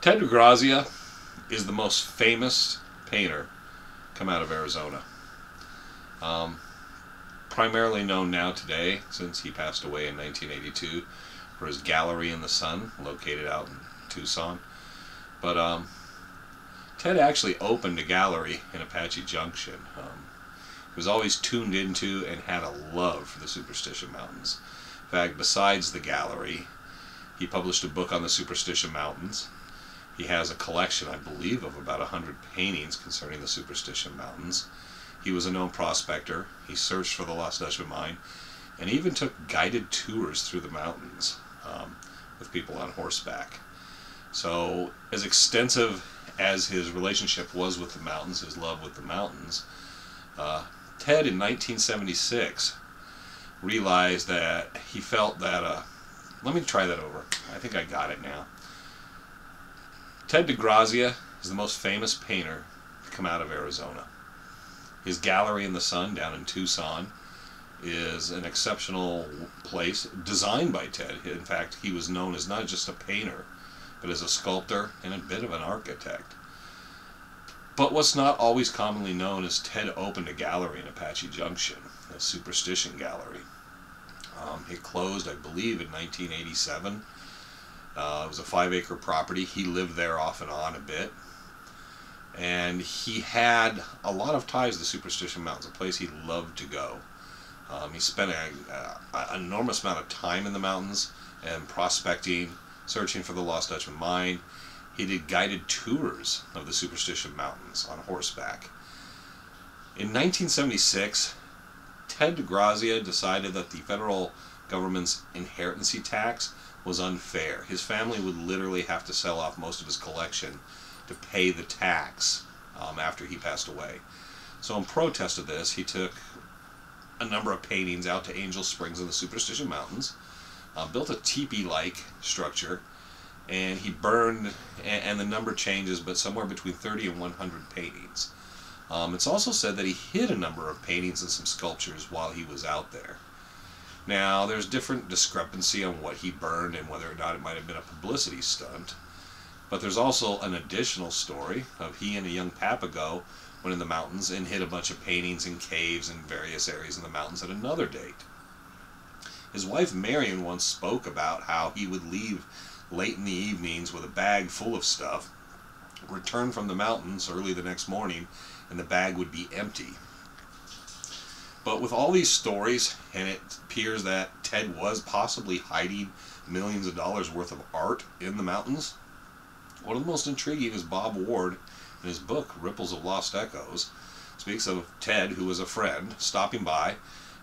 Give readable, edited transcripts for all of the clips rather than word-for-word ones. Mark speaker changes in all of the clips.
Speaker 1: Ted DeGrazia is the most famous painter come out of Arizona. Primarily known now today, since he passed away in 1982, for his gallery in the sun, located out in Tucson. But Ted actually opened a gallery in Apache Junction. He was always tuned into and had a love for the Superstition Mountains. In fact, besides the gallery, he published a book on the Superstition Mountains. He has a collection, I believe, of about 100 paintings concerning the Superstition Mountains. He was a known prospector. He searched for the Lost Dutchman Mine, and he even took guided tours through the mountains with people on horseback. So, as extensive as his relationship was with the mountains, his love with the mountains, Ted in 1976 realized that he felt that, let me try that over. I think I got it now. Ted DeGrazia is the most famous painter to come out of Arizona. His gallery in the sun down in Tucson is an exceptional place designed by Ted. In fact, he was known as not just a painter, but as a sculptor and a bit of an architect. But what's not always commonly known is Ted opened a gallery in Apache Junction, a Superstition gallery. It closed, I believe, in 1987. It was a 5-acre property. He lived there off and on a bit. And he had a lot of ties to the Superstition Mountains, a place he loved to go. He spent an enormous amount of time in the mountains and prospecting, searching for the Lost Dutchman Mine. He did guided tours of the Superstition Mountains on horseback. In 1976, Ted DeGrazia decided that the federal government's inheritance tax was unfair. His family would literally have to sell off most of his collection to pay the tax after he passed away. So in protest of this, he took a number of paintings out to Angel Springs in the Superstition Mountains, built a teepee-like structure, and he burned, and the number changes, but somewhere between 30 and 100 paintings. It's also said that he hid a number of paintings and some sculptures while he was out there. Now, there's different discrepancy on what he burned and whether or not it might have been a publicity stunt. But there's also an additional story of he and a young Papago went in the mountains and hid a bunch of paintings in caves in various areas in the mountains at another date. His wife Marion once spoke about how he would leave late in the evenings with a bag full of stuff, return from the mountains early the next morning, and the bag would be empty. But with all these stories, and it appears that Ted was possibly hiding millions of dollars worth of art in the mountains, one of the most intriguing is Bob Ward, in his book, Ripples of Lost Echoes, speaks of Ted, who was a friend, stopping by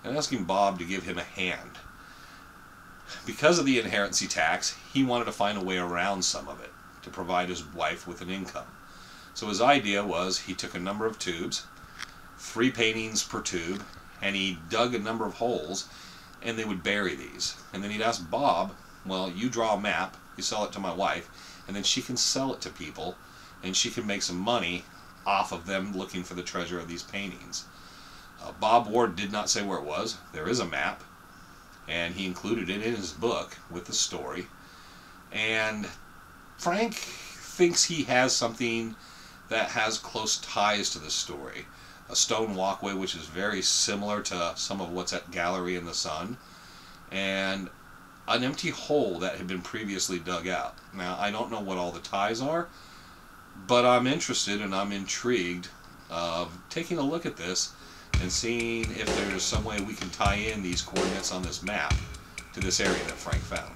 Speaker 1: and asking Bob to give him a hand. Because of the inheritance tax, he wanted to find a way around some of it, to provide his wife with an income. So his idea was he took a number of tubes, 3 paintings per tube, and he dug a number of holes, and they would bury these. And then he'd ask Bob, well, you draw a map, you sell it to my wife, and then she can sell it to people, and she can make some money off of them looking for the treasure of these paintings. Bob Ward did not say where it was. There is a map, and he included it in his book with the story. And Frank thinks he has something that has close ties to the story. A stone walkway which is very similar to some of what's at Gallery in the Sun, and an empty hole that had been previously dug out. Now, I don't know what all the ties are, but I'm interested and I'm intrigued of taking a look at this and seeing if there's some way we can tie in these coordinates on this map to this area that Frank found.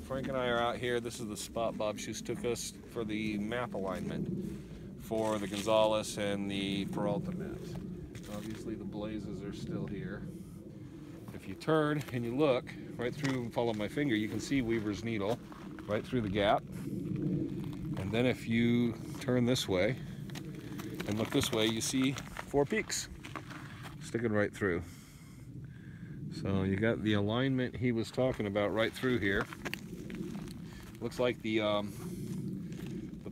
Speaker 1: Frank and I are out here. This is the spot Bob Schuss took us for the map alignment for the Gonzales and the Peralta maps. Obviously the blazes are still here. If you turn and you look right through and follow my finger, you can see Weaver's Needle right through the gap. And then if you turn this way and look this way, you see 4 peaks sticking right through. So you got the alignment he was talking about right through here. Looks like the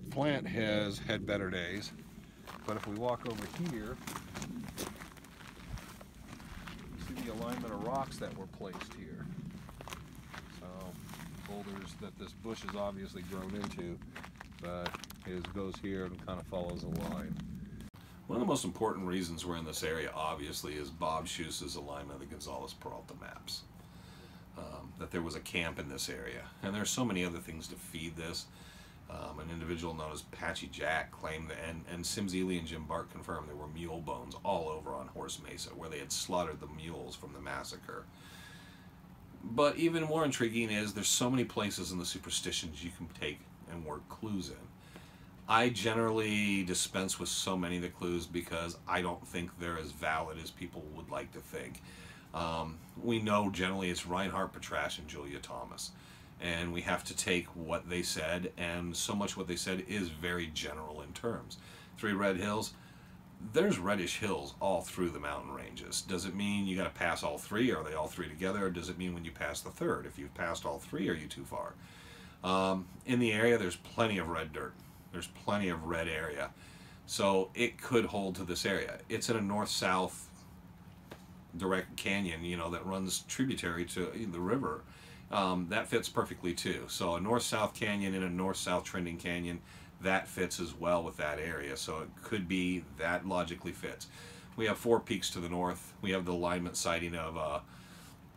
Speaker 1: plant has had better days, but if we walk over here, you see the alignment of rocks that were placed here. So boulders that this bush has obviously grown into, but it goes here and kind of follows a line. One of the most important reasons we're in this area, obviously, is Bob Schuss's alignment of the Gonzales-Peralta maps. That there was a camp in this area. And there's so many other things to feed this. An individual known as Apache Jack claimed that, and Sims Ely and Jim Bart confirmed there were mule bones all over on Horse Mesa, where they had slaughtered the mules from the massacre. But even more intriguing is there's so many places in the superstitions you can take and work clues in. I generally dispense with so many of the clues because I don't think they're as valid as people would like to think. We know generally it's Reinhardt, Petrash, and Julia Thomas. And we have to take what they said, and so much what they said is very general in terms. 3 red hills, there's reddish hills all through the mountain ranges. Does it mean you got to pass all 3? Are they all 3 together? Or does it mean when you pass the 3rd? If you've passed all 3, are you too far? In the area, there's plenty of red dirt. There's plenty of red area. So it could hold to this area. It's in a north-south direct canyon, you know, that runs tributary to the river. That fits perfectly too. So a north-south canyon in a north-south trending canyon, that fits as well with that area. So it could be that logically fits. We have 4 peaks to the north. We have the alignment sighting of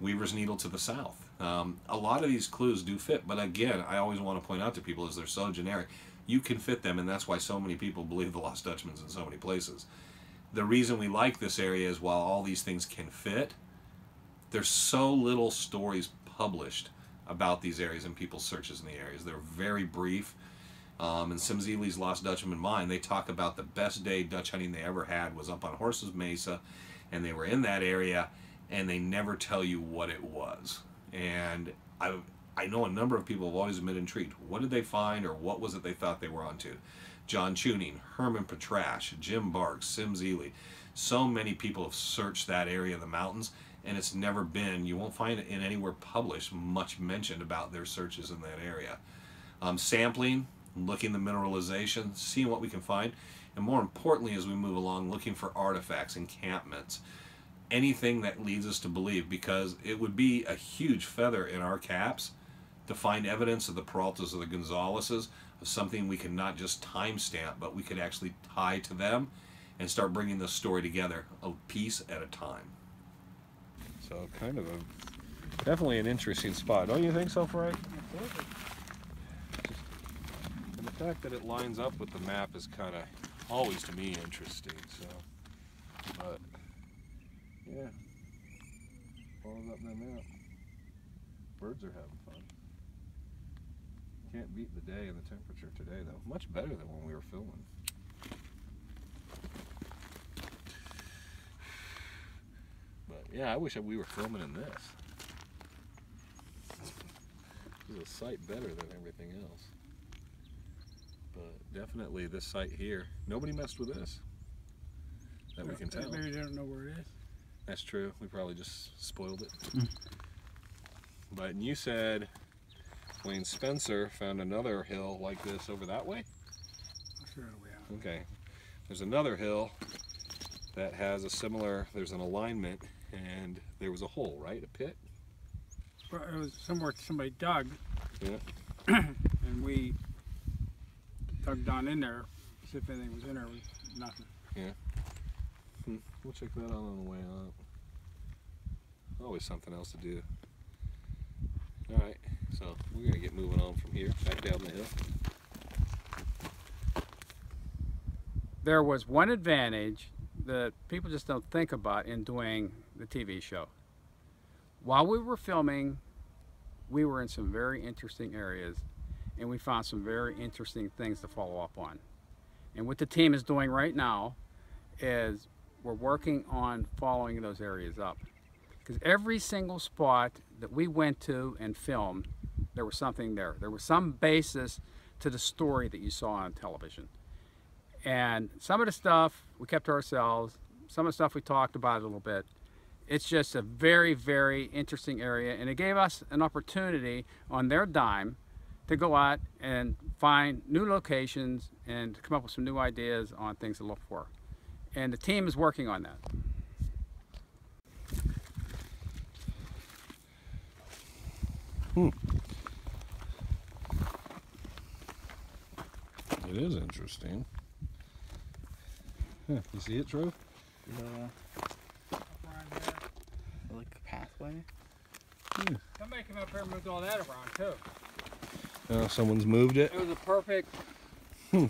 Speaker 1: Weaver's Needle to the south. A lot of these clues do fit, but again, I always want to point out to people is they're so generic. You can fit them, and that's why so many people believe the Lost Dutchman's in so many places. The reason we like this area is while all these things can fit, there's so little stories published about these areas and people's searches in the areas. They're very brief. In Sims Ely's Lost Dutchman Mine, they talk about the best day Dutch hunting they ever had was up on Horses Mesa, and they were in that area, and they never tell you what it was. And I know a number of people have always been intrigued. What did they find, or what was it they thought they were onto? John Tuning, Herman Petrash, Jim Barks, Sims Ely. So many people have searched that area of the mountains, and it's never been, you won't find it in anywhere published, much mentioned about their searches in that area. Sampling, looking the mineralization, seeing what we can find, and more importantly as we move along, looking for artifacts, encampments, anything that leads us to believe, because it would be a huge feather in our caps to find evidence of the Peraltas or the Gonzaleses, of something we can not just timestamp, but we could actually tie to them and start bringing this story together a piece at a time. So kind of definitely an interesting spot. Don't you think so, Frank?
Speaker 2: Absolutely.
Speaker 1: And the fact that it lines up with the map is kind of always to me interesting. So, but yeah, follows up that map. Birds are having fun. Can't beat the day and the temperature today, though. Much better than when we were filming. But yeah, I wish we were filming in this. This is a sight better than everything else. But definitely this site here, nobody messed with this. That we can tell.
Speaker 2: Maybe they don't know where it is.
Speaker 1: That's true. We probably just spoiled it. But you said Wayne Spencer found another hill like this over that way?
Speaker 2: Sure, yeah.
Speaker 1: Okay. There's another hill that has a similar, there's an alignment, and there was a hole, right? A pit?
Speaker 2: It was somewhere somebody dug.
Speaker 1: Yeah.
Speaker 2: And we dug down in there, see if anything was in there. It was nothing.
Speaker 1: Yeah. We'll check that out on the way up. Always something else to do. Alright, so we're going to get moving on from here, back down the hill.
Speaker 2: There was one advantage that people just don't think about in doing the TV show. While we were filming we were in some very interesting areas, and we found some very interesting things to follow up on. And what the team is doing right now is we're working on following those areas up. Because every single spot that we went to and filmed, there was something there. There was some basis to the story that you saw on television. And some of the stuff we kept to ourselves, some of the stuff we talked about a little bit. It's just a very, very interesting area, and it gave us an opportunity on their dime to go out and find new locations and to come up with some new ideas on things to look for. And the team is working on that.
Speaker 1: It is interesting. Huh, you see it, Trove?
Speaker 3: Like a pathway.
Speaker 2: Somebody came up here and moved all that around too.
Speaker 1: Someone's moved it.
Speaker 2: It was a perfect. No,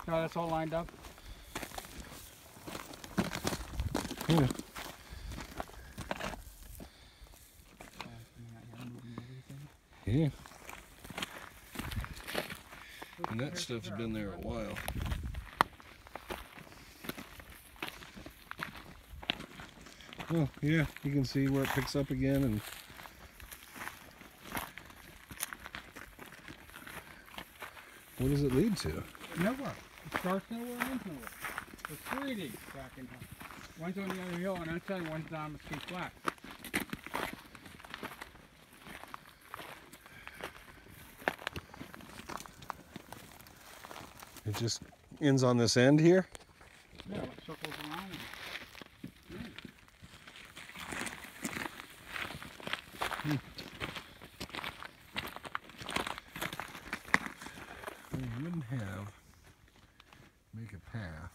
Speaker 2: that's all lined up.
Speaker 1: Yeah. Yeah. And that stuff's been there a while. Oh, yeah, you can see where it picks up again, and what does it lead to?
Speaker 2: Nowhere. It starts nowhere and ends nowhere. There's 3 of these back in here. One's on the other hill, and outside one's down the street flat.
Speaker 1: It just ends on this end here?
Speaker 2: Yeah, it circles around.
Speaker 1: You wouldn't make a path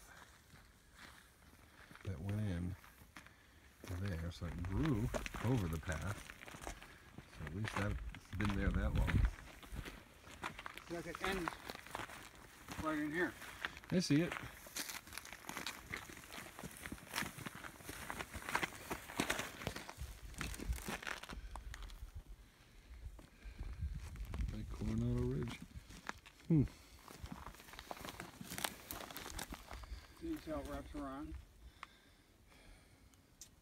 Speaker 1: that went in to there, so it grew over the path. So at least that's been there that long.
Speaker 2: Look, it ends right in here.
Speaker 1: I see it. Like Coronado Ridge.
Speaker 2: See how it wraps around?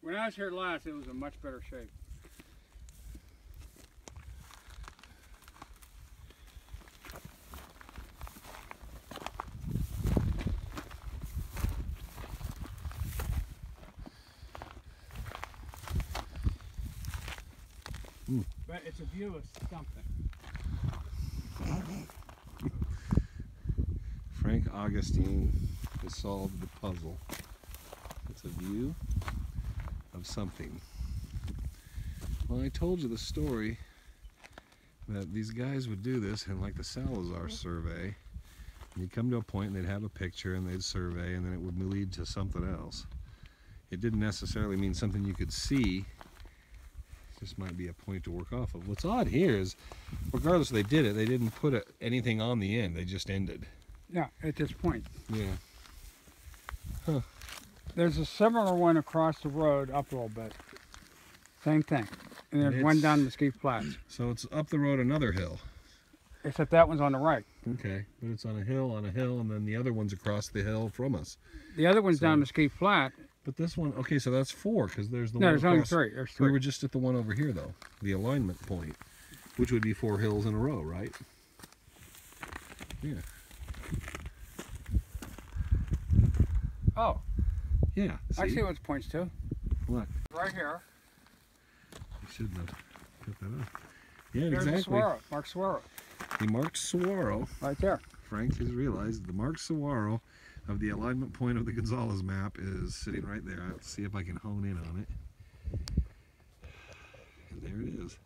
Speaker 2: When I was here last, it was in much better shape. But it's a view of something.
Speaker 1: Frank Augustine has solved the puzzle. It's a view of something. Well, I told you the story that these guys would do this in like the Salazar survey. And you'd come to a point and they'd have a picture and they'd survey, and then it would lead to something else. It didn't necessarily mean something you could see. This might be a point to work off of. What's odd here is, regardless if they did it, they didn't put anything on the end. They just ended.
Speaker 2: Yeah, at this point.
Speaker 1: Yeah. Huh.
Speaker 2: There's a similar one across the road up a little bit. Same thing. And there's one down Mesquite Flats.
Speaker 1: So it's up the road another hill.
Speaker 2: Except that one's on the right.
Speaker 1: Okay, but it's on a hill, and then the other one's across the hill from us.
Speaker 2: The other one's down Mesquite Flat.
Speaker 1: But this one, okay, so that's 4, because there's the
Speaker 2: No,
Speaker 1: one
Speaker 2: there's only
Speaker 1: across.
Speaker 2: 3. There's 3.
Speaker 1: We were just at the one over here, though, the alignment point, which would be 4 hills in a row, right? Yeah.
Speaker 2: Oh,
Speaker 1: Yeah.
Speaker 2: I see what it points to.
Speaker 1: What?
Speaker 2: Right here.
Speaker 1: I shouldn't have put that up. Yeah,
Speaker 2: There's
Speaker 1: exactly.
Speaker 2: a saguaro. Mark saguaro.
Speaker 1: He marked saguaro.
Speaker 2: Right there.
Speaker 1: Frank has realized the marked saguaro of the alignment point of the Gonzales map is sitting right there. Let's see if I can hone in on it. And there it is.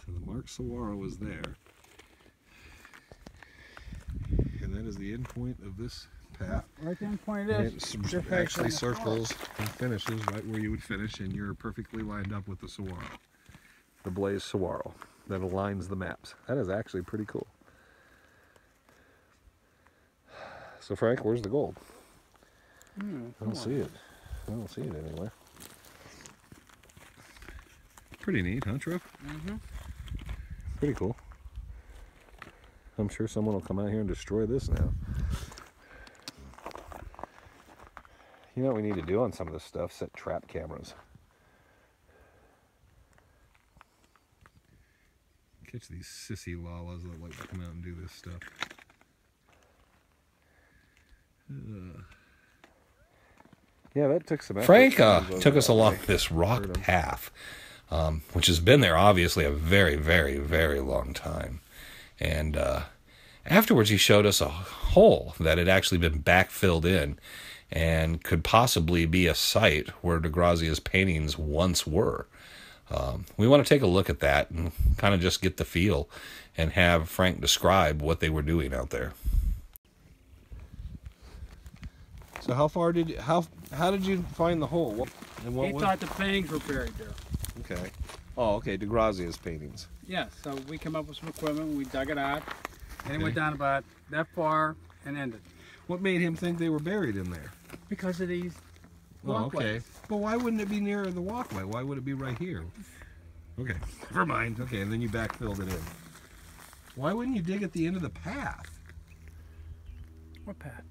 Speaker 1: So the marked saguaro is there. And that is the end point of this path.
Speaker 2: Right there point
Speaker 1: And
Speaker 2: is.
Speaker 1: it actually circles and finishes right where you would finish, and you're perfectly lined up with the saguaro. The blaze saguaro that aligns the maps. That is actually pretty cool. So Frank, where's the gold? I don't see it. I don't see it anywhere. pretty neat, huh, Trip?
Speaker 2: Mm-hmm.
Speaker 1: Pretty cool. I'm sure someone will come out here and destroy this now. You know what we need to do on some of this stuff? Set trap cameras. Catch these sissy lalas that like to come out and do this stuff. Yeah, that took some effort.
Speaker 4: Frank took us along this rock path, which has been there obviously a very, very, very long time. And afterwards he showed us a hole that had actually been backfilled in and could possibly be a site where DeGrazia's paintings once were. We want to take a look at that and kind of just get the feel and have Frank describe what they were doing out there.
Speaker 1: So how far did you, how did you find the hole?
Speaker 2: He thought the paintings were buried there.
Speaker 1: Okay. Oh, okay. DeGrazia's paintings.
Speaker 2: Yeah, so we came up with some equipment, we dug it out, and it went down about that far and ended.
Speaker 1: What made him think they were buried in there?
Speaker 2: Because of these
Speaker 1: Oh,
Speaker 2: walkways.
Speaker 1: okay. But why wouldn't it be near the walkway? Why would it be right here? Okay, never mind. Okay, and then you backfilled it in. Why wouldn't you dig at the end of the path?
Speaker 2: What path?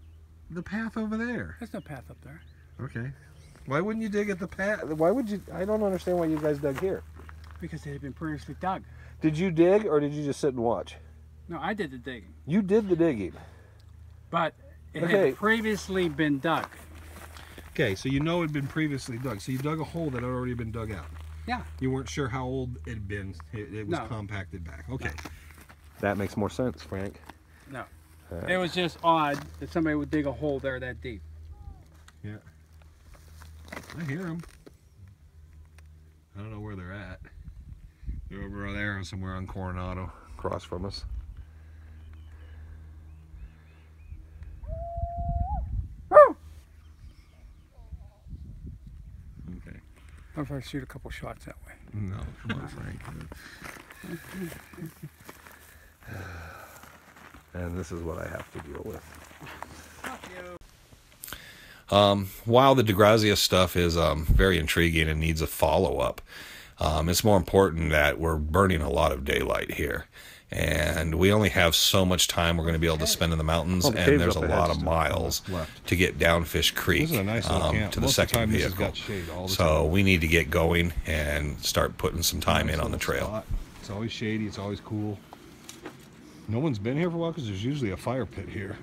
Speaker 1: The path over there.
Speaker 2: There's no path up there.
Speaker 1: Okay. Why wouldn't you dig at the path? Why would you? I don't understand why you guys dug here.
Speaker 2: Because it had been previously dug.
Speaker 1: Did you dig or did you just sit and watch?
Speaker 2: No, I did the digging.
Speaker 1: You did the digging.
Speaker 2: But it
Speaker 1: Okay.
Speaker 2: had previously been dug.
Speaker 1: Okay, so you know it had been previously dug. So you dug a hole that had already been dug out.
Speaker 2: Yeah.
Speaker 1: You weren't sure how old it had been. It was
Speaker 2: No.
Speaker 1: compacted back. Okay. That makes more sense, Frank.
Speaker 2: No. It was just odd that somebody would dig a hole there that deep.
Speaker 1: Yeah. I hear them. I don't know where they're at. They're over there somewhere on Coronado, across from us. Okay.
Speaker 2: What if I shoot a couple shots that way?
Speaker 1: No, come on, Frank. And this is what I have to deal with.
Speaker 4: While the DeGrazia stuff is very intriguing and needs a follow-up, it's more important that we're burning a lot of daylight here. And we only have so much time we're going to be able to spend in the mountains,
Speaker 1: Oh, the
Speaker 4: and
Speaker 1: cave's
Speaker 4: there's a
Speaker 1: up ahead
Speaker 4: lot of
Speaker 1: still.
Speaker 4: miles
Speaker 1: Left.
Speaker 4: to get down Fish Creek
Speaker 1: This is a nice little camp.
Speaker 4: to the
Speaker 1: Most of
Speaker 4: second
Speaker 1: time this has
Speaker 4: vehicle.
Speaker 1: got shade all the
Speaker 4: So
Speaker 1: time.
Speaker 4: we need to get going and start putting some time
Speaker 1: Nice
Speaker 4: in on the
Speaker 1: little
Speaker 4: trail.
Speaker 1: spot. It's always shady. It's always cool. No one's been here for a while because there's usually a fire pit here.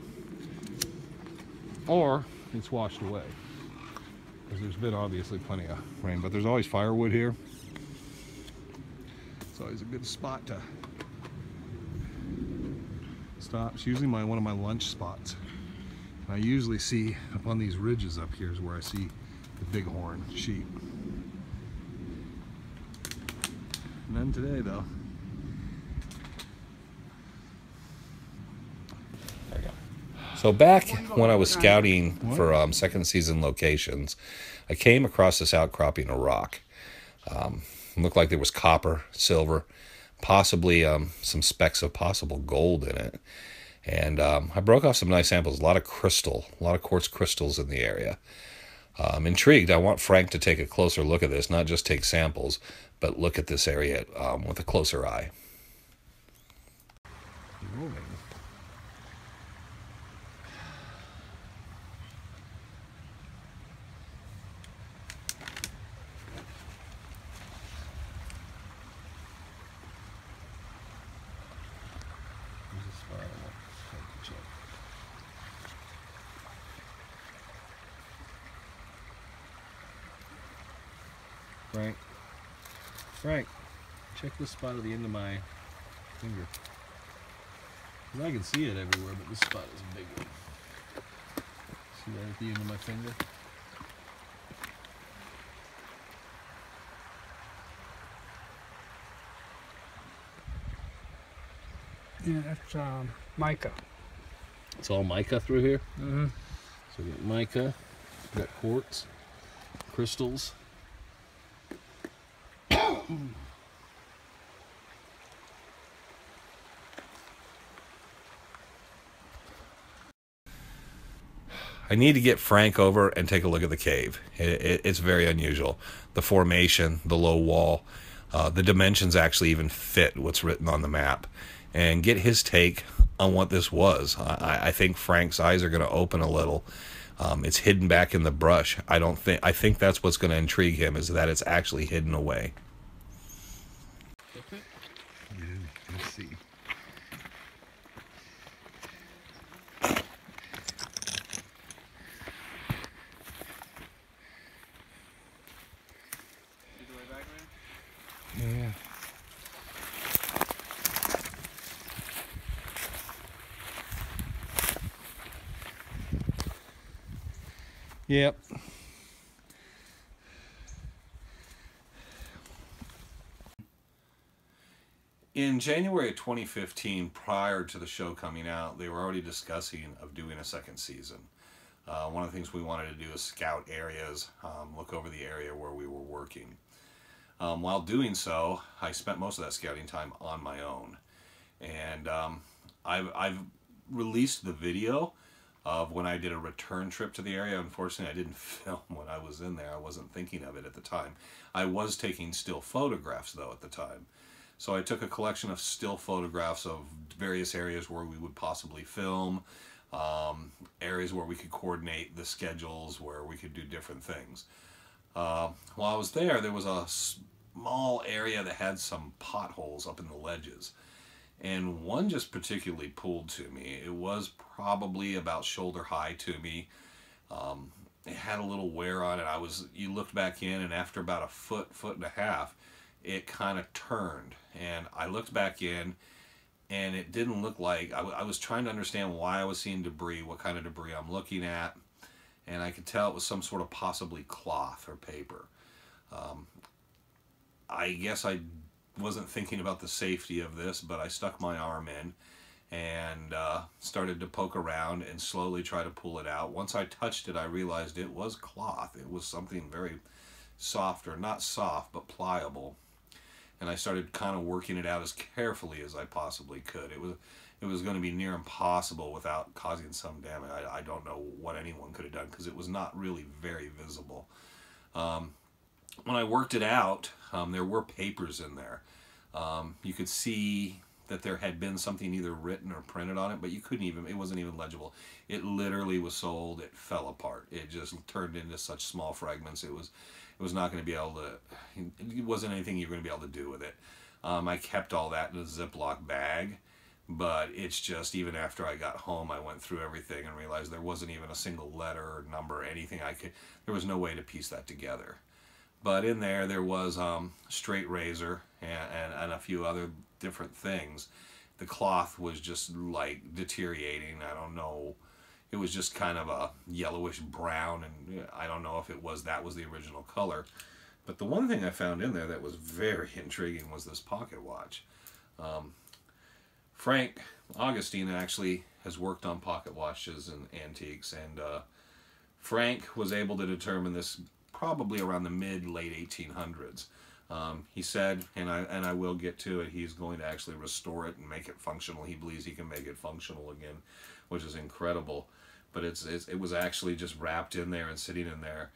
Speaker 1: Or it's washed away. Because there's been obviously plenty of rain. But there's always firewood here. It's always a good spot to stop. It's usually one of my lunch spots. And I usually see up on these ridges up here is where I see the bighorn sheep. None today though.
Speaker 4: So back when I was scouting for second season locations, I came across this outcropping of rock. It looked like there was copper, silver, possibly some specks of possible gold in it. And I broke off some nice samples, a lot of crystal, a lot of quartz crystals in the area. I'm intrigued. I want Frank to take a closer look at this, not just take samples, but look at this area with a closer eye.
Speaker 1: Frank, check this spot at the end of my finger. 'Cause I can see it everywhere, but this spot is a big one. See that at the end of my finger?
Speaker 2: Yeah, that's mica.
Speaker 1: It's all mica through here.
Speaker 2: Mm-hmm.
Speaker 1: So we got mica, we got quartz, crystals.
Speaker 4: I need to get Frank over and take a look at the cave. It's very unusual. The formation, the low wall, the dimensions actually even fit what's written on the map, and get his take on what this was. I think Frank's eyes are going to open a little. It's hidden back in the brush. I think that's what's going to intrigue him, is that it's actually hidden away.
Speaker 3: Let's see. Yeah. Yep.
Speaker 1: In January of 2015, prior to the show coming out, they were already discussing of doing a second season. One of the things we wanted to do is scout areas, look over the area where we were working. While doing so, I spent most of that scouting time on my own. And I've released the video of when I did a return trip to the area. Unfortunately, I didn't film when I was in there. I wasn't thinking of it at the time. I was taking still photographs, though, at the time. So I took a collection of still photographs of various areas where we would possibly film, areas where we could coordinate the schedules, where we could do different things. While I was there, there was a small area that had some potholes up in the ledges. And one just particularly pulled to me. It was probably about shoulder high to me. It had a little wear on it. You looked back in, and after about a foot and a half, it kind of turned. And I looked back in, and it didn't look like, I was trying to understand why I was seeing debris, what kind of debris I'm looking at. And I could tell it was some sort of possibly cloth or paper. I guess I wasn't thinking about the safety of this, but I stuck my arm in and started to poke around and slowly try to pull it out. Once I touched it, I realized it was cloth. It was something very soft, or not soft, but pliable. And I started kind of working it out as carefully as I possibly could. It was going to be near impossible without causing some damage. I don't know what anyone could have done, because it was not really very visible. When I worked it out, there were papers in there. You could see that there had been something either written or printed on it, but it wasn't even legible. It literally was sold. It fell apart. It just turned into such small fragments. It was not going to be able to, it wasn't anything you were going to be able to do with it. I kept all that in a Ziploc bag, but it's just, even after I got home, I went through everything and realized there wasn't even a single letter or number or anything there was no way to piece that together. But in there was straight razor and a few other different things. The cloth was just like deteriorating. I don't know. It was just kind of a yellowish brown, and I don't know if that was the original color. But the one thing I found in there that was very intriguing was this pocket watch. Frank Augustine actually has worked on pocket watches and antiques, and Frank was able to determine this probably around the mid-late 1800s. He said, and I will get to it, he's going to actually restore it and make it functional. He believes he can make it functional again, which is incredible. But it was actually just wrapped in there and sitting in there.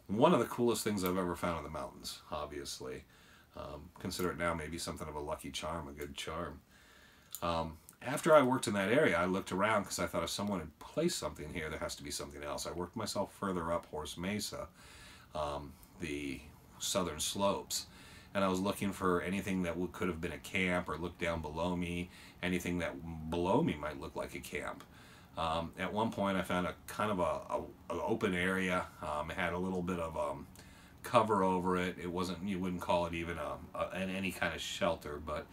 Speaker 1: One of the coolest things I've ever found in the mountains, obviously. Consider it now maybe something of a lucky charm, a good charm. After I worked in that area, I looked around because I thought if someone had placed something here, there has to be something else. I worked myself further up Horse Mesa, the southern slopes, and I was looking for anything that could have been a camp, or looked down below me, anything that below me might look like a camp. At one point I found a kind of an open area. It had a little bit of cover over it. It wasn't, you wouldn't call it even any kind of shelter, but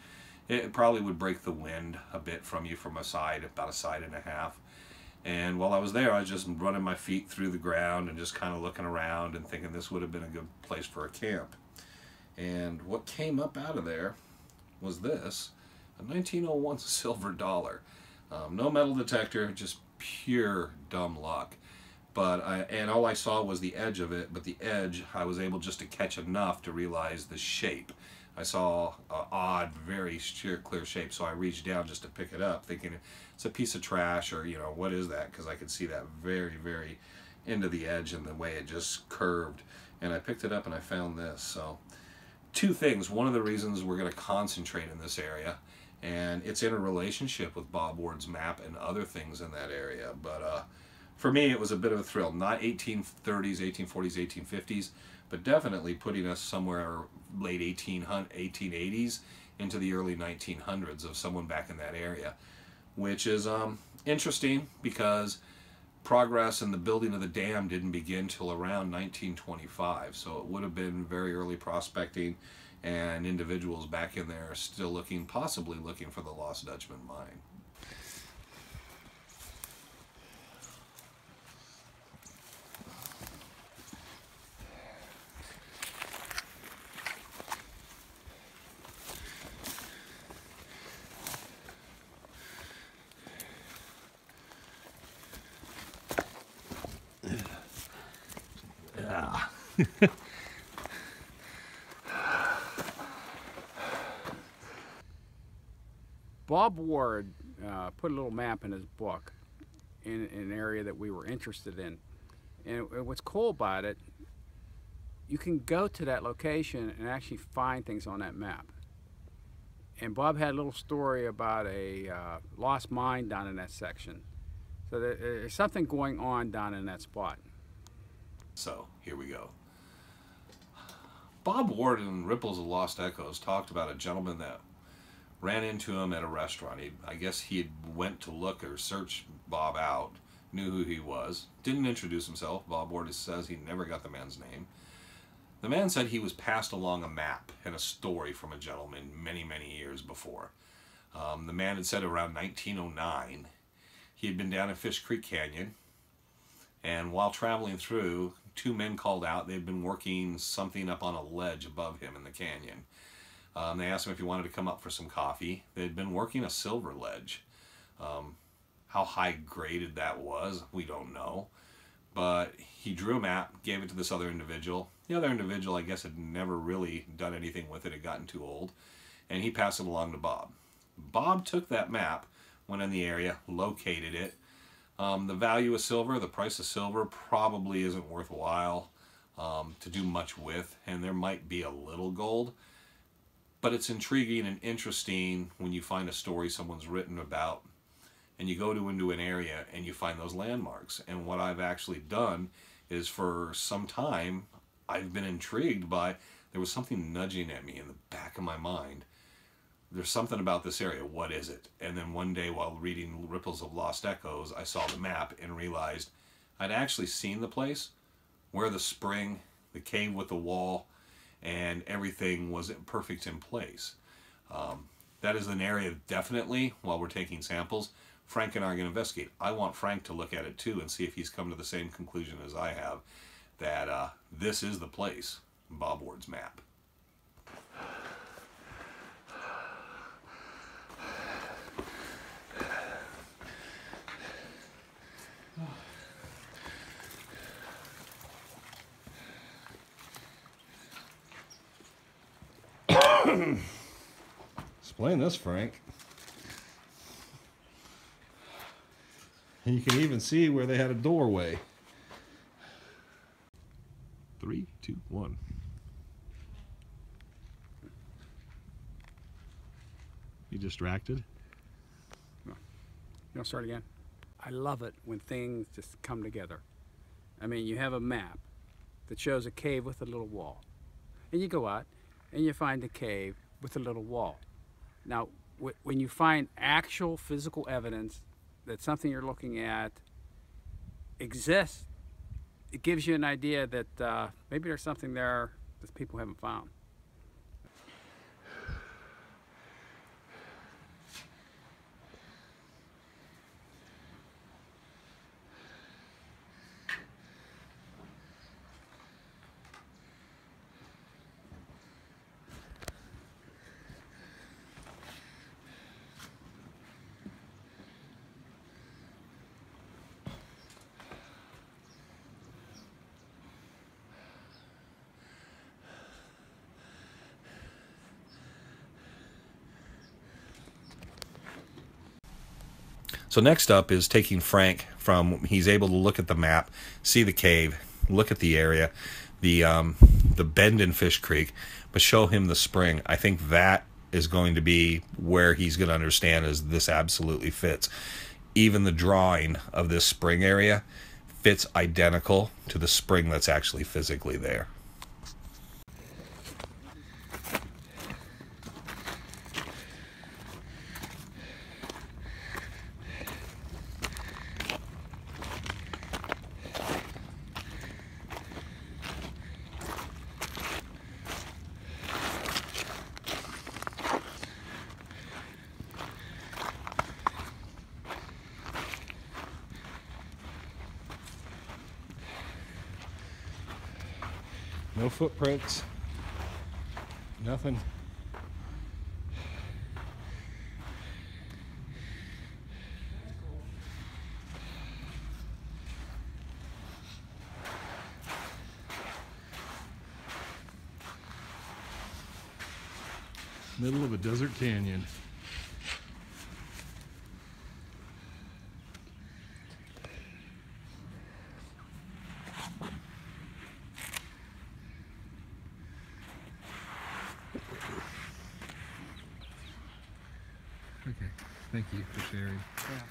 Speaker 1: it probably would break the wind a bit from you from a side, about a side and a half. And while I was there, I was just running my feet through the ground and just kind of looking around and thinking this would have been a good place for a camp. And what came up out of there was this, a 1901 silver dollar. No metal detector, just pure dumb luck. And all I saw was the edge of it, but the edge, I was able just to catch enough to realize the shape. I saw an odd, very clear shape, so I reached down just to pick it up, thinking it's a piece of trash, or, you know, what is that? Because I could see that very, very into the edge and the way it just curved. And I picked it up and I found this. So two things. One of the reasons we're going to concentrate in this area, and it's in a relationship with Bob Ward's map and other things in that area. But for me, it was a bit of a thrill. Not 1830s, 1840s, 1850s, but definitely putting us somewhere late 1880s into the early 1900s of someone back in that area, which is interesting because progress in the building of the dam didn't begin till around 1925, so it would have been very early prospecting, and individuals back in there are still looking, possibly looking for the Lost Dutchman Mine.
Speaker 2: Bob Ward put a little map in his book in an area that we were interested in. And what's cool about it, you can go to that location and actually find things on that map. And Bob had a little story about a lost mine down in that section. So there's something going on down in that spot.
Speaker 1: So here we go. Bob Ward in Ripples of Lost Echoes talked about a gentleman that ran into him at a restaurant. I guess he had went to look or search Bob out, knew who he was, didn't introduce himself. Bob Ward says he never got the man's name. The man said he was passed along a map and a story from a gentleman many, many years before. The man had said around 1909 he had been down in Fish Creek Canyon, and while traveling through, two men called out. They'd been working something up on a ledge above him in the canyon. They asked him if he wanted to come up for some coffee. They'd been working a silver ledge. How high graded that was, we don't know. But he drew a map, gave it to this other individual. The other individual, I guess, had never really done anything with it, had gotten too old. And he passed it along to Bob. Bob took that map, went in the area, located it. The value of silver, the price of silver probably isn't worthwhile to do much with. And there might be a little gold. But it's intriguing and interesting when you find a story someone's written about and you go into an area and you find those landmarks. And what I've actually done is, for some time, I've been intrigued by, there was something nudging at me in the back of my mind. There's something about this area, what is it? And then one day while reading Ripples of Lost Echoes, I saw the map and realized I'd actually seen the place where the spring, the cave with the wall, and everything was perfect in place. That is an area definitely, while we're taking samples, Frank and I are going to investigate. I want Frank to look at it too and see if he's come to the same conclusion as I have, that this is the place, Bob Ward's map.
Speaker 3: Explain this, Frank. And you can even see where they had a doorway. 3, 2, 1. You distracted?
Speaker 2: No. You want to start again? I love it when things just come together. I mean, you have a map that shows a cave with a little wall. And you go out and you find a cave with a little wall. Now, when you find actual physical evidence that something you're looking at exists, it gives you an idea that maybe there's something there that people haven't found.
Speaker 4: So next up is taking Frank from, he's able to look at the map, see the cave, look at the area, the bend in Fish Creek, but show him the spring. I think that is going to be where he's going to understand is this absolutely fits. Even the drawing of this spring area fits identical to the spring that's actually physically there.
Speaker 3: No footprints. Nothing. Middle of a desert canyon. Okay, thank you for sharing.
Speaker 2: Yeah.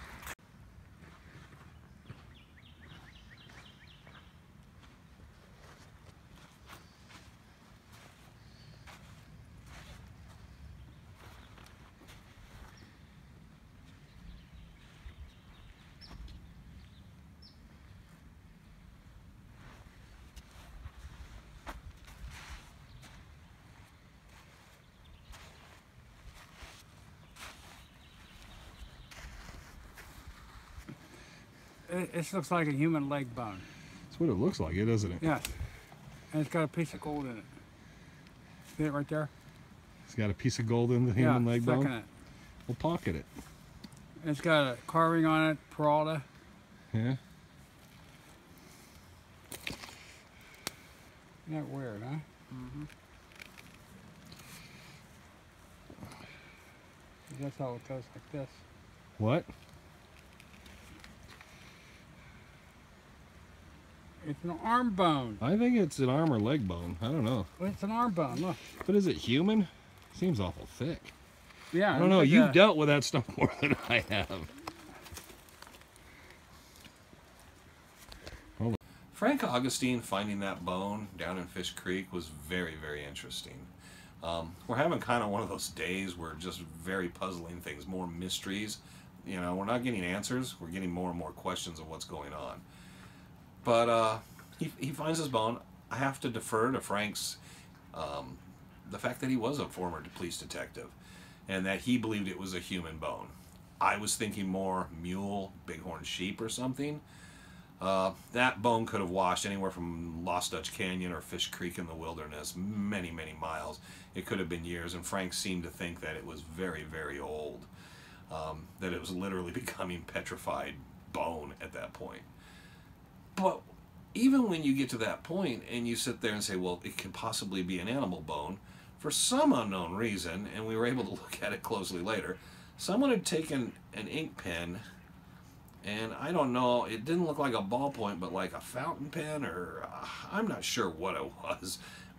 Speaker 2: It looks like a human leg bone.
Speaker 3: That's what it looks like, doesn't it?
Speaker 2: Yes. And it's got a piece of gold in it. See it right there?
Speaker 3: It's got a piece of gold in the human leg
Speaker 2: stuck
Speaker 3: bone.
Speaker 2: in it.
Speaker 3: We'll pocket it.
Speaker 2: It's got a carving on it, Peralta.
Speaker 3: Yeah.
Speaker 2: Isn't that weird, huh? Mm-hmm. That's how it goes like this.
Speaker 3: What?
Speaker 2: It's an arm bone.
Speaker 3: I think it's an arm or leg bone. I don't know.
Speaker 2: Well, it's an arm bone, look.
Speaker 3: But is it human? Seems awful thick.
Speaker 2: Yeah.
Speaker 3: I don't know. You've dealt with that stuff more than I have.
Speaker 1: Frank Augustine finding that bone down in Fish Creek was very, very interesting. We're having kind of one of those days where just very puzzling things, more mysteries. You know, we're not getting answers. We're getting more and more questions of what's going on. But he finds his bone. I have to defer to Frank's, the fact that he was a former police detective and that he believed it was a human bone. I was thinking more mule, bighorn sheep or something. That bone could have washed anywhere from Lost Dutch Canyon or Fish Creek in the wilderness, many, many miles. It could have been years, and Frank seemed to think that it was very, very old, that it was literally becoming petrified bone at that point. But even when you get to that point and you sit there and say, well, it could possibly be an animal bone, for some unknown reason, and we were able to look at it closely later, someone had taken an ink pen, and I don't know, it didn't look like a ballpoint, but like a fountain pen, or I'm not sure what it was,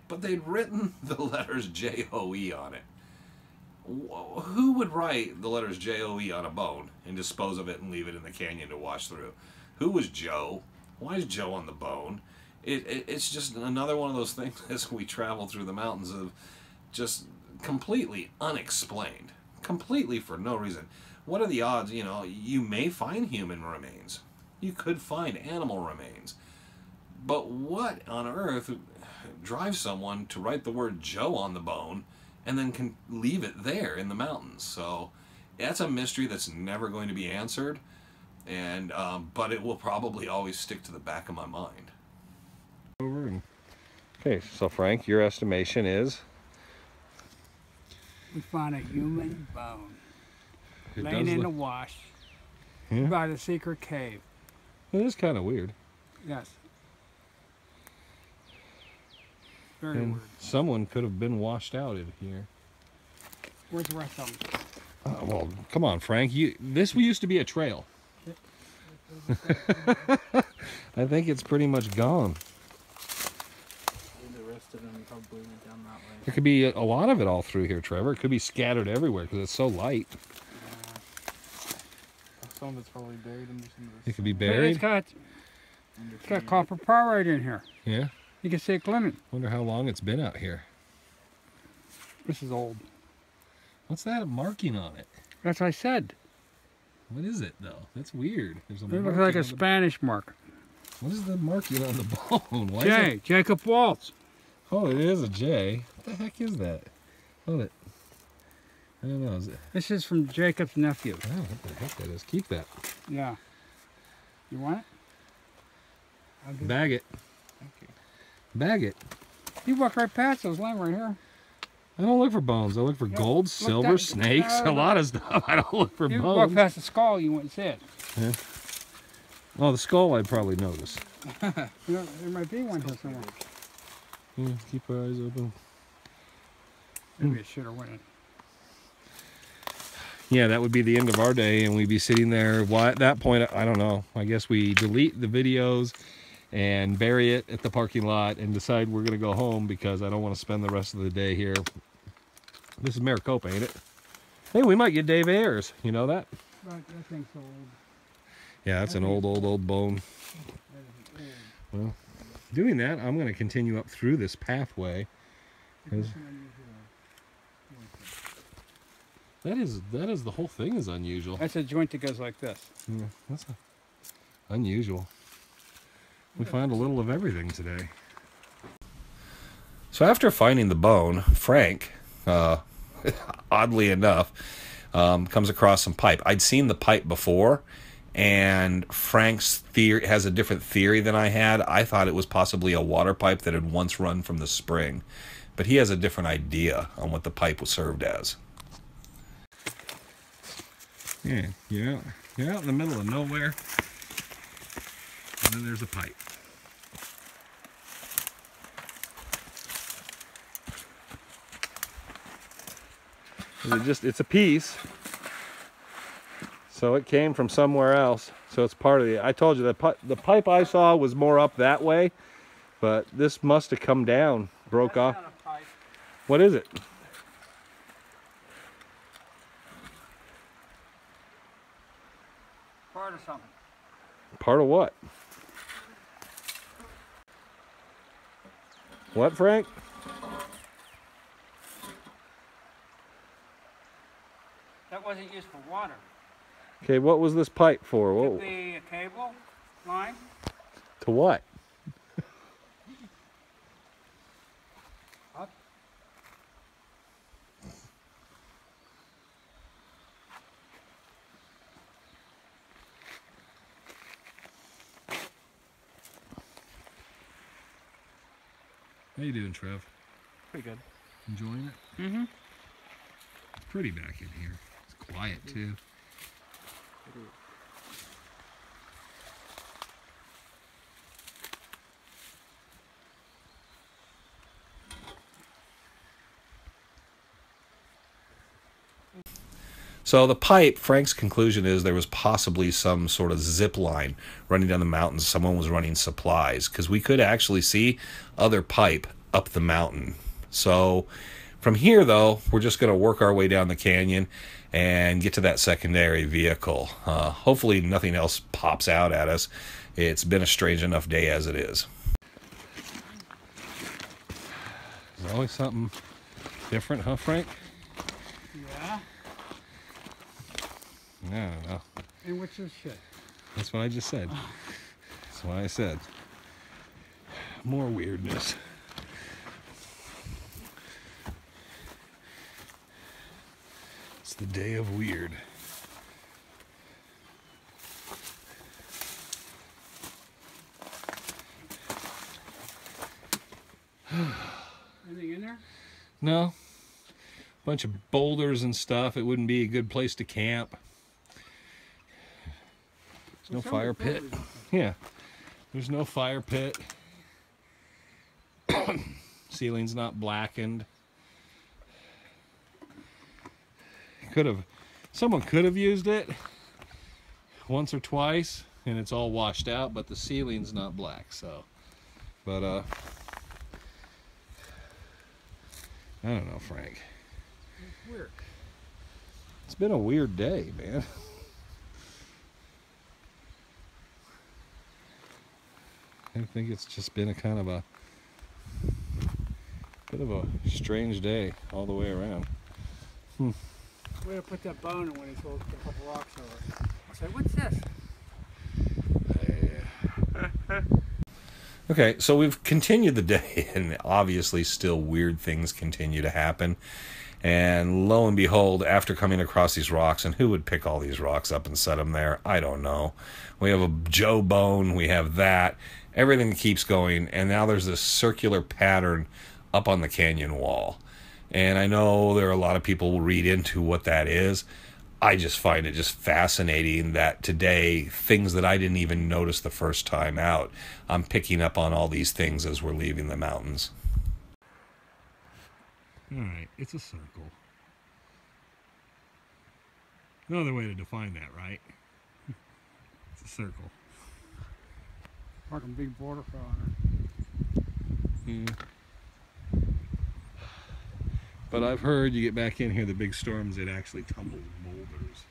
Speaker 1: but they'd written the letters J-O-E on it. Who would write the letters J-O-E on a bone and dispose of it and leave it in the canyon to wash through? Who was Joe? Why is Joe on the bone? It's just another one of those things as we travel through the mountains of just completely unexplained. Completely for no reason. What are the odds? You know, you may find human remains. You could find animal remains. But what on earth drives someone to write the word Joe on the bone and then can leave it there in the mountains? So that's a mystery that's never going to be answered. And but it will probably always stick to the back of my mind.
Speaker 3: Okay, so Frank, your estimation is?
Speaker 2: We found a human bone
Speaker 3: It
Speaker 2: laying
Speaker 3: does
Speaker 2: in
Speaker 3: look-
Speaker 2: the wash
Speaker 3: Yeah.
Speaker 2: by the secret cave.
Speaker 3: It is kind of weird.
Speaker 2: Yes. Very
Speaker 3: And
Speaker 2: weird.
Speaker 3: someone could have been washed out in here.
Speaker 2: Where's the rest of them?
Speaker 3: Well, come on, Frank. This used to be a trail. I think it's pretty much gone.
Speaker 4: There could be a lot of it all through here, Trevor. It could be scattered everywhere because it's so light.
Speaker 5: Some of it's probably buried under some of this.
Speaker 4: It could be
Speaker 2: It's
Speaker 4: buried.
Speaker 2: got copper pyrite in here.
Speaker 4: Yeah.
Speaker 2: You can see it gleaming.
Speaker 4: Wonder how long it's been out here.
Speaker 2: This is old.
Speaker 4: What's that marking on it?
Speaker 2: That's what I said.
Speaker 4: What is it though? That's weird. There's a
Speaker 2: It looks
Speaker 4: marking
Speaker 2: like a
Speaker 4: on
Speaker 2: Spanish mark.
Speaker 4: What is the marking on the bone? Why is
Speaker 2: J.
Speaker 4: it?
Speaker 2: Jacob Waltz.
Speaker 4: Oh, it is a J. What the heck is that? Hold it. I don't know. Is it?
Speaker 2: This is from Jacob's nephew.
Speaker 4: I don't know what the heck that is. Keep that.
Speaker 2: Yeah. You want it? I'll give
Speaker 4: Bag it.
Speaker 5: Okay.
Speaker 4: Bag it.
Speaker 2: You walk right past those laying right here.
Speaker 4: I don't look for bones. I look for gold, silver,
Speaker 2: that-
Speaker 4: snakes, a lot of stuff. I don't look for
Speaker 2: You walk
Speaker 4: bones.
Speaker 2: past the skull, you wouldn't see it.
Speaker 4: Yeah. Oh, the skull I'd probably notice.
Speaker 2: You know, there might be one here somewhere.
Speaker 4: Yeah, keep our eyes open.
Speaker 2: Maybe it should have went in.
Speaker 4: Yeah, that would be the end of our day, and we'd be sitting there. Why at that point, I don't know. I guess we delete the videos and bury it at the parking lot and decide we're going to go home because I don't want to spend the rest of the day here. This is Maricopa, ain't it? Hey, we might get Dave Ayers. You know that?
Speaker 2: That thing's so old.
Speaker 4: Yeah, that's an old bone. Well, doing that, I'm going to continue up through this pathway. 'Cause that is the whole thing is unusual.
Speaker 2: That's a joint that goes like this.
Speaker 4: Yeah, that's unusual. We find a little of everything today. So after finding the bone, Frank, oddly enough, comes across some pipe. I'd seen the pipe before, and Frank's theory has a different theory than I had. I thought it was possibly a water pipe that had once run from the spring, but he has a different idea on what the pipe was served as. Yeah, you're out in the middle of nowhere, and then there's a pipe. It's a piece, so it came from somewhere else. So it's part of the. I told you that the pipe I saw was more up that way, but this must have come down, broke off.
Speaker 2: Not a pipe.
Speaker 4: What is it?
Speaker 2: Part of something.
Speaker 4: Part of what? What, Frank?
Speaker 2: That wasn't used for water.
Speaker 4: Okay, what was this pipe for?
Speaker 2: Could
Speaker 4: Whoa.
Speaker 2: be a cable line.
Speaker 4: To what?
Speaker 2: Up.
Speaker 4: How you doing, Trev?
Speaker 5: Pretty good.
Speaker 4: Enjoying it?
Speaker 2: Mm-hmm.
Speaker 4: It's pretty back in here. It's quiet too. So the pipe, Frank's conclusion is there was possibly some sort of zip line running down the mountains. Someone was running supplies, because we could actually see other pipe up the mountain. So from here, though, we're just going to work our way down the canyon and get to that secondary vehicle. Hopefully nothing else pops out at us. It's been a strange enough day as it is. There's always something different, huh, Frank?
Speaker 2: Yeah.
Speaker 4: I don't know.
Speaker 2: And what's this shit?
Speaker 4: That's what I just said. That's what I said. More weirdness. It's the day of weird.
Speaker 2: Anything in there?
Speaker 4: No. Bunch of boulders and stuff. It wouldn't be a good place to camp. There's no fire pit. Yeah. There's no fire pit. Ceiling's not blackened. Someone could have used it once or twice and it's all washed out, but the ceiling's not black, so. But
Speaker 3: I don't know, Frank.
Speaker 2: It's weird.
Speaker 3: It's been a weird day, man. I think it's just been a kind of a bit of a strange day all the way around.
Speaker 2: Way to put that bone in when he throws a couple rocks over it. I said, what's this?
Speaker 4: Okay, so we've continued the day, and obviously still weird things continue to happen. And lo and behold, after coming across these rocks, and who would pick all these rocks up and set them there? I don't know. We have a Joe bone, we have that. Everything keeps going, and now there's this circular pattern up on the canyon wall. And I know there are a lot of people who read into what that is. I just find it just fascinating that today, things that I didn't even notice the first time out, I'm picking up on all these things as we're leaving the mountains.
Speaker 3: Alright, it's a circle. No other way to define that, right? It's a circle.
Speaker 2: Fucking big waterfall on it.
Speaker 3: But I've heard you get back in here, the big storms, it actually tumbles boulders.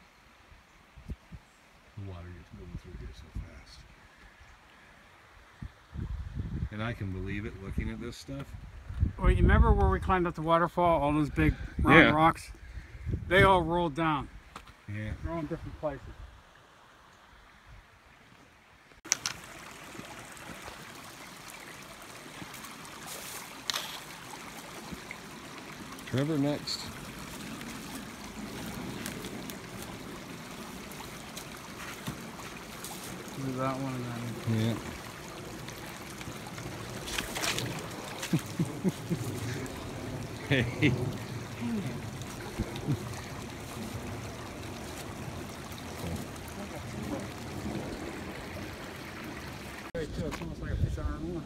Speaker 3: The water gets moving through here so fast. And I can believe it looking at this stuff.
Speaker 2: Well, you remember where we climbed up the waterfall, all those big round rocks? They all rolled down.
Speaker 3: Yeah.
Speaker 2: They're all in different places.
Speaker 3: Trevor next.
Speaker 2: Do that one and then.
Speaker 3: Yeah. Hey.
Speaker 2: It's almost like a piece of iron ore.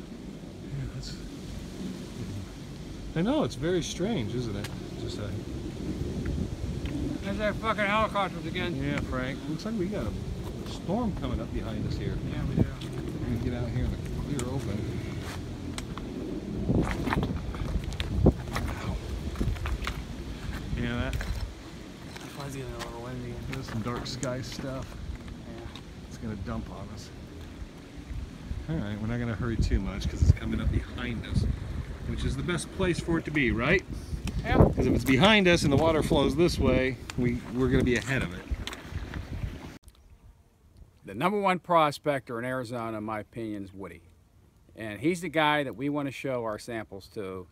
Speaker 3: I know, it's very strange, isn't it? Just a...
Speaker 2: There's that fucking helicopters again.
Speaker 3: Yeah, Frank. Looks like we got a storm coming up behind us here.
Speaker 2: Yeah, we do.
Speaker 3: We're gonna get out here in the clear open. Yeah, that.
Speaker 2: Fuzzy and a little windy.
Speaker 3: There's some dark sky stuff.
Speaker 2: Yeah.
Speaker 3: It's gonna dump on us. All right, we're not gonna hurry too much because it's coming up behind us, which is the best place for it to be, right?
Speaker 2: Yeah.
Speaker 3: Because if it's behind us and the water flows this way, we're gonna be ahead of it.
Speaker 2: The #1 prospector in Arizona, in my opinion, is Woody. And he's the guy that we want to show our samples to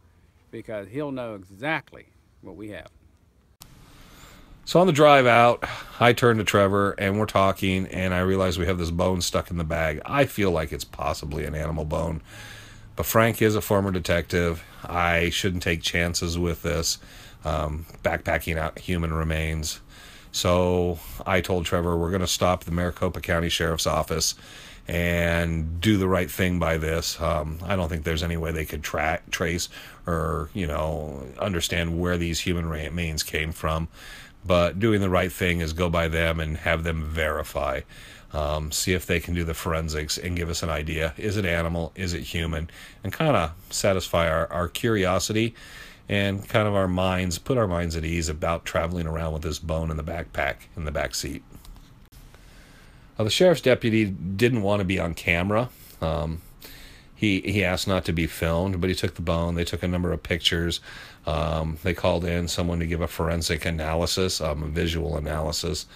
Speaker 2: because he'll know exactly what we have.
Speaker 4: So on the drive out, I turn to Trevor and we're talking, and I realize we have this bone stuck in the bag. I feel like it's possibly an animal bone, but Frank is a former detective. I shouldn't take chances with this, backpacking out human remains. So I told Trevor we're going to stop the Maricopa County Sheriff's Office and do the right thing by this. I don't think there's any way they could trace or, understand where these human remains came from. But doing the right thing is go by them and have them verify. See if they can do the forensics and give us an idea. Is it animal? Is it human? And kind of satisfy our curiosity and kind of our minds, put our minds at ease about traveling around with this bone in the backpack, in the back seat. The sheriff's deputy didn't want to be on camera. He asked not to be filmed, but he took the bone. They took a number of pictures. They called in someone to give a forensic analysis, a visual analysis,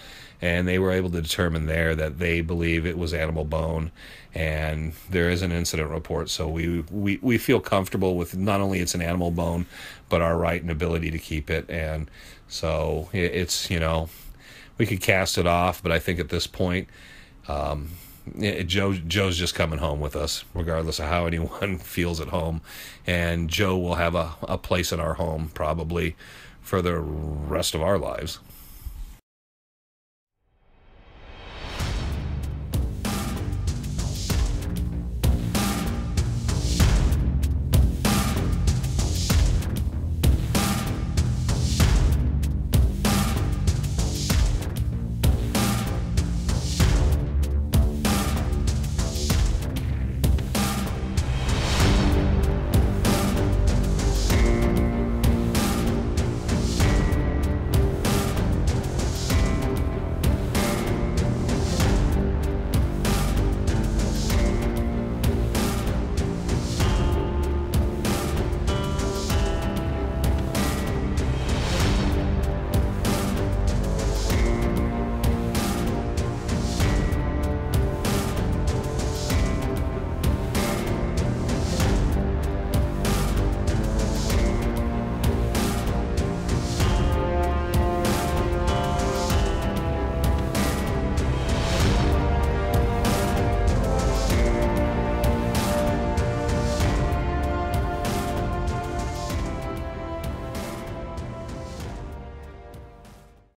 Speaker 4: and they were able to determine there that they believe it was animal bone, and there is an incident report. So we feel comfortable with not only it's an animal bone, but our right and ability to keep it. And so it's, we could cast it off, but I think at this point, Joe's just coming home with us, regardless of how anyone feels at home, and Joe will have a place in our home probably for the rest of our lives.